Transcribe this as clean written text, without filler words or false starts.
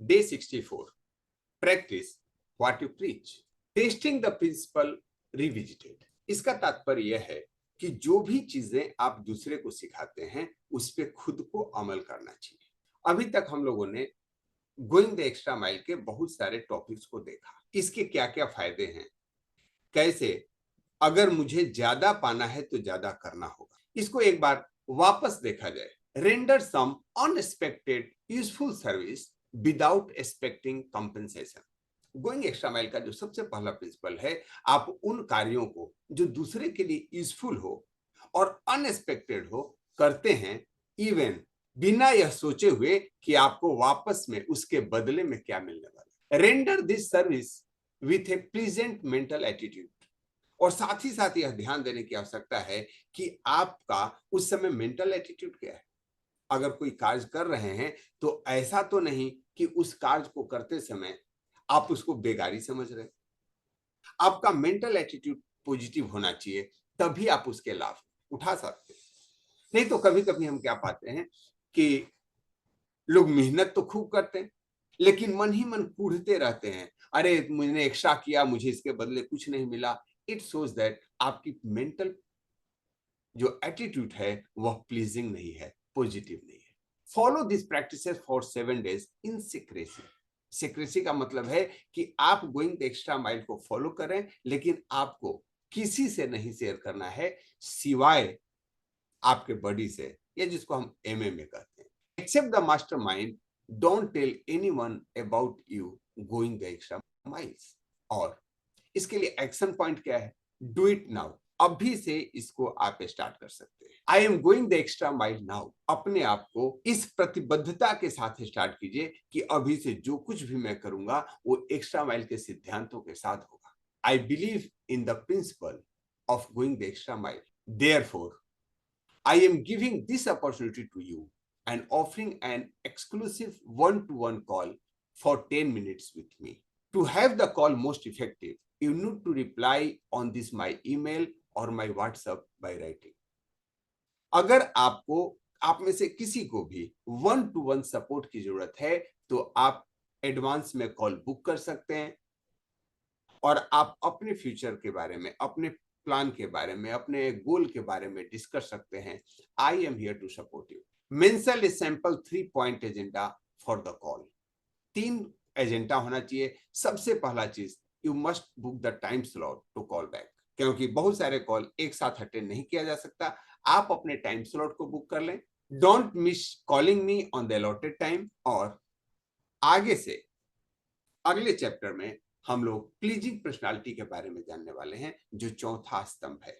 Day 64. Practice what you preach. Testing the principle revisited. इसका तात्पर्य यह है कि जो भी चीजें आप दूसरे को सिखाते हैं उस पे खुद को अमल करना चाहिए। अभी तक हम लोगों ने गोइंग द एक्स्ट्रा माइल के बहुत सारे टॉपिक्स को देखा। इसके क्या क्या फायदे हैं, कैसे अगर मुझे ज्यादा पाना है तो ज्यादा करना होगा। इसको एक बार वापस देखा जाए। Render some unexpected useful service without expecting compensation. Going extra mile का जो सबसे पहला प्रिंसिपल है, आप उन कार्यों को जो दूसरे के लिए यूजफुल हो और अनएक्सपेक्टेड हो करते हैं, इवन बिना यह सोचे हुए कि आपको वापस में उसके बदले में क्या मिलने वाला है। Render this service with A present mental attitude. और साथ ही साथ यह ध्यान देने की आवश्यकता है कि आपका उस समय मेंटल एटीट्यूड क्या है। अगर कोई कार्य कर रहे हैं तो ऐसा तो नहीं कि उस कार्य को करते समय आप उसको बेगारी समझ रहे हैं। आपका मेंटल एटीट्यूड पॉजिटिव होना चाहिए, तभी आप उसके लाभ उठा सकते हैं। नहीं तो कभी कभी हम क्या पाते हैं कि लोग मेहनत तो खूब करते हैं लेकिन मन ही मन कूढ़ते रहते हैं, अरे मैंने एक्स्ट्रा किया, मुझे इसके बदले कुछ नहीं मिला। इट शोज दैट आपकी मेंटल जो एटीट्यूड है वह प्लीजिंग नहीं है, पॉजिटिव नहीं है। Follow this practices for 7 days in secrecy. Secrecy का मतलब है कि आप गोइंग द एक्स्ट्रा माइल को फॉलो करें, लेकिन आपको किसी से नहीं शेयर करना है सिवाय आपके बॉडी से, या जिसको हम एमएमए कहते हैं। Accept the master mind, don't tell anyone about you going the extra miles. और इसके लिए एक्शन पॉइंट क्या है? Do it now. अभी से इसको आप स्टार्ट कर सकते हैं। I am going the extra mile now. अपने आप को इस प्रतिबद्धता के साथ स्टार्ट कीजिए कि अभी से जो कुछ भी मैं करूंगा वो एक्स्ट्रा माइल के सिद्धांतों के साथ होगा। I believe in the principle of going the extra mile, therefore I am giving this opportunity to you and offering an exclusive one-to-one call for 10 minutes with me. To have the call most effective, you need to reply on this my email or my WhatsApp by writing. अगर आपको आप में से किसी को भी one two one support की जरूरत है तो आप एडवांस में कॉल बुक कर सकते हैं और आप अपने फ्यूचर के बारे में, अपने प्लान के बारे में, अपने गोल के बारे में डिस्कस सकते हैं। I am here to support you. Mention a sample 3-point agenda for the call. 3 agenda होना चाहिए। सबसे पहला चीज, you must book the time slot to call back, क्योंकि बहुत सारे कॉल एक साथ अटेंड नहीं किया जा सकता। आप अपने टाइम स्लॉट को बुक कर लें। Don't miss calling me on the allotted time. और आगे से अगले चैप्टर में हम लोग प्लीजिंग पर्सनालिटी के बारे में जानने वाले हैं, जो चौथा स्तंभ है।